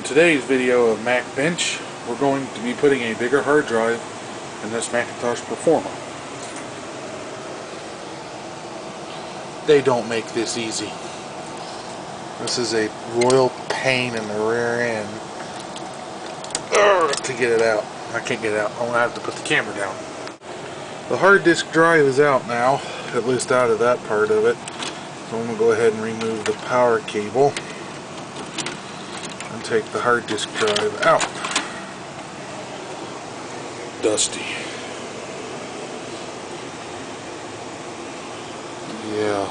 In today's video of MacBench, we're going to be putting a bigger hard drive in this Macintosh performa. They don't make this easy. This is a royal pain in the rear end to get it out. I can't get it out. I'm going to have to put the camera down. The hard disk drive is out now, at least out of that part of it. So I'm going to go ahead and remove the power cable and take the hard disk drive out. Dusty. Yeah.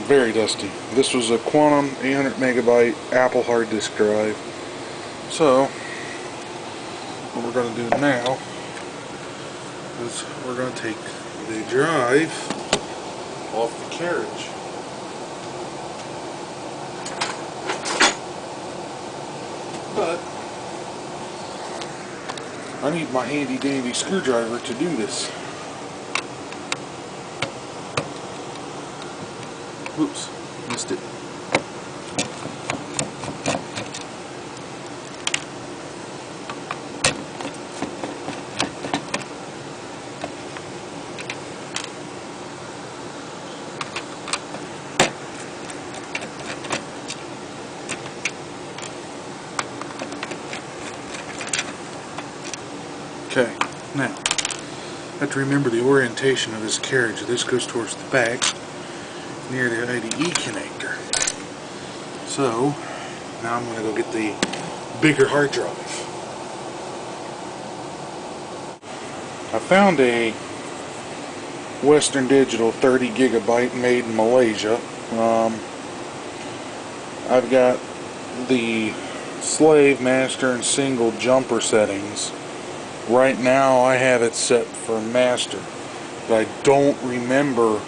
Very dusty. This was a Quantum 800 megabyte Apple hard disk drive. So, what we're going to do now is we're going to take the drive off the carriage. But I need my handy dandy screwdriver to do this. Oops, missed it. Okay, now, I have to remember the orientation of this carriage. This goes towards the back, near the IDE connector. So, now I'm going to go get the bigger hard drive. I found a Western Digital 30 gigabyte made in Malaysia. I've got the slave, master, and single jumper settings. Right now I have it set for master, but I don't remember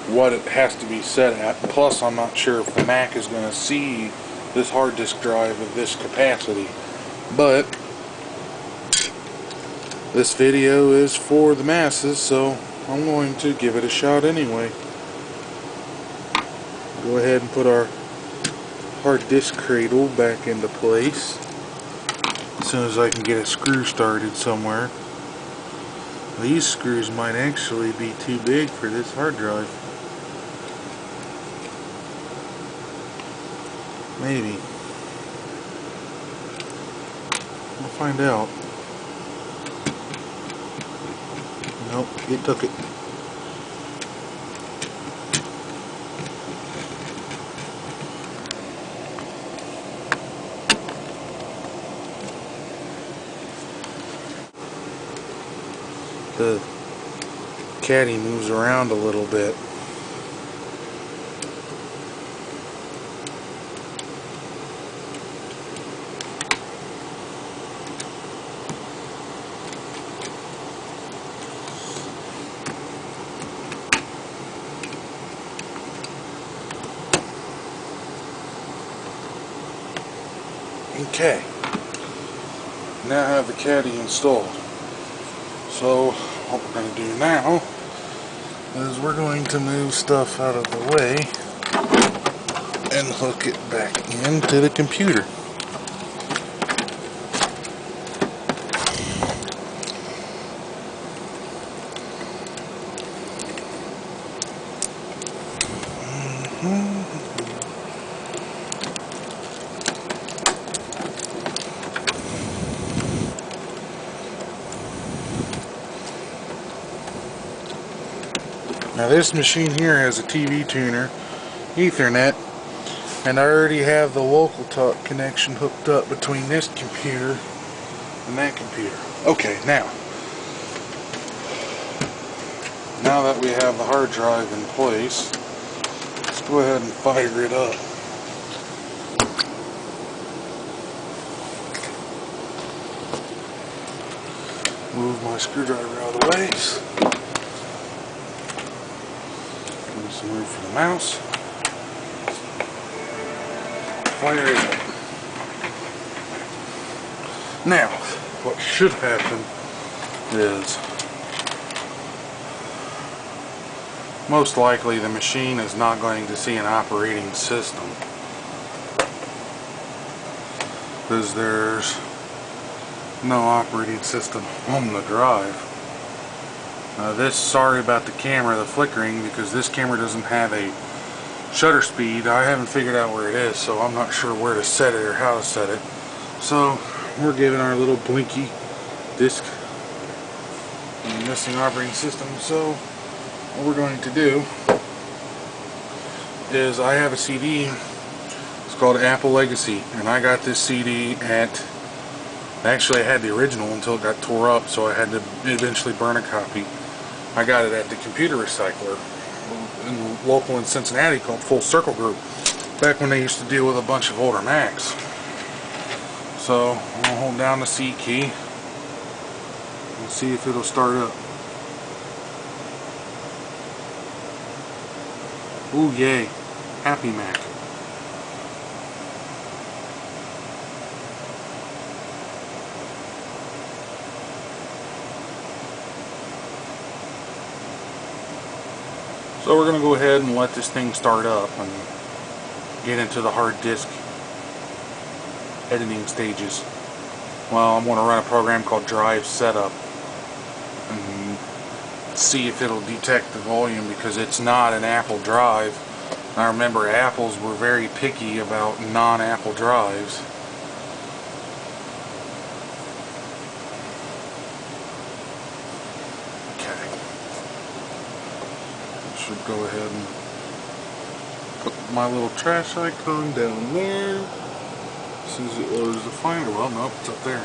what it has to be set at. Plus I'm not sure if the Mac is going to see this hard disk drive of this capacity. But this video is for the masses, so I'm going to give it a shot anyway. Go ahead and put our hard disk cradle back into place as soon as I can get a screw started somewhere. These screws might actually be too big for this hard drive. Maybe. We'll find out. Nope, it took it. The caddy moves around a little bit. Okay, now I have the caddy installed. So what we're going to do now is we're going to move stuff out of the way and hook it back into the computer. Now this machine here has a TV tuner, Ethernet, and I already have the local talk connection hooked up between this computer and that computer. Okay, now that we have the hard drive in place, let's go ahead and fire it up. Move my screwdriver out of the way. Some room for the mouse. Fire it up. Now, what should happen is most likely the machine is not going to see an operating system. because there's no operating system on the drive. Sorry about the camera, the flickering, because this camera doesn't have a shutter speed. I haven't figured out where it is, so I'm not sure where to set it or how to set it. So we're giving our little blinky disk and missing operating system. So what we're going to do is, I have a CD, it's called Apple Legacy, and I got this CD at, actually I had the original until it got tore up, so I had to eventually burn a copy. I got it at the computer recycler local in Cincinnati called Full Circle Group, back when they used to deal with a bunch of older Macs. So I'll hold down the C key and see if it'll start up. Ooh, yay. Happy Mac. So we're going to go ahead and let this thing start up and get into the hard disk editing stages. Well, I'm going to run a program called Drive Setup and see if it'll detect the volume, because it's not an Apple drive. I remember Apples were very picky about non-Apple drives. Should go ahead and put my little trash icon down there as soon as it loads the finder. Well, nope, it's up there.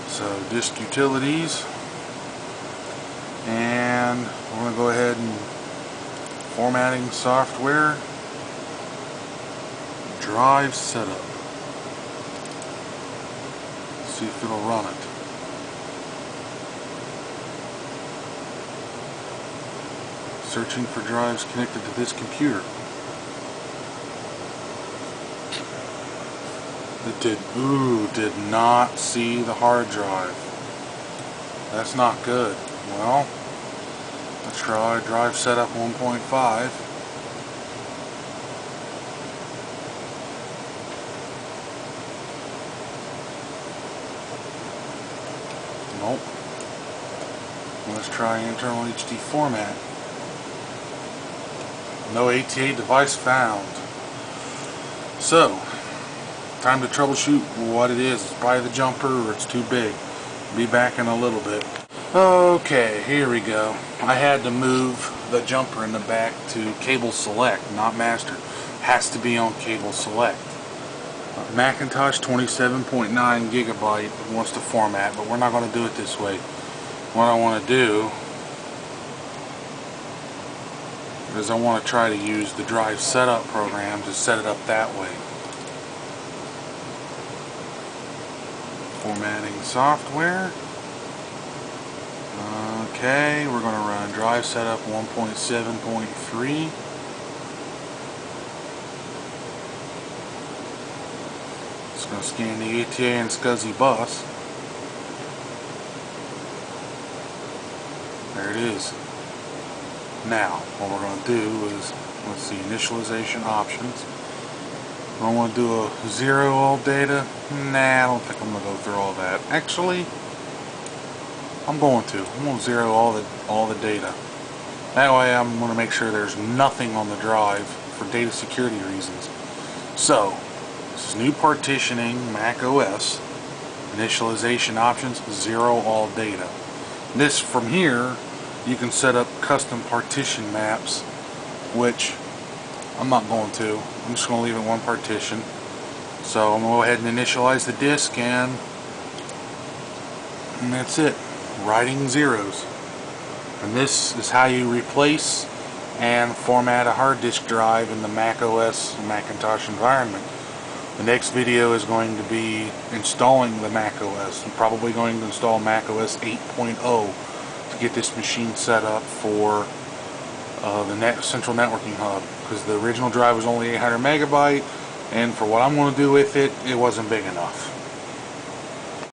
So disk utilities, and we're going to go ahead and formatting software, drive setup. See if it'll run it. Searching for drives connected to this computer. It did not see the hard drive. That's not good. Well, let's try drive setup 1.5. Nope. Let's try internal HD format. No ATA device found. So, time to troubleshoot what it is. It's probably the jumper, or it's too big. Be back in a little bit. Okay, here we go. I had to move the jumper in the back to cable select, not master. Has to be on cable select. Macintosh 27.9 gigabyte wants to format, but we're not going to do it this way. What I want to do is I want to try to use the drive setup program to set it up that way. Formatting software. Okay, we're going to run drive setup 1.7.3. It's going to scan the ATA and SCSI bus. There it is. Now, what we're going to do is, let's see, initialization options. I want to do a zero all data. Nah, I don't think I'm going to go through all that. Actually, I'm going to. I'm going to zero all the data. That way I'm going to make sure there's nothing on the drive for data security reasons. So, this is new partitioning, Mac OS, initialization options, zero all data. This, from here, you can set up custom partition maps, which I'm not going to. I'm just going to leave it one partition. So I'm going to go ahead and initialize the disk, and that's it. Writing zeros. And this is how you replace and format a hard disk drive in the Mac OS and Macintosh environment. The next video is going to be installing the Mac OS. I'm probably going to install Mac OS 8.0 to get this machine set up for the central networking hub, because the original drive was only 800 megabyte, and for what I'm going to do with it, it wasn't big enough.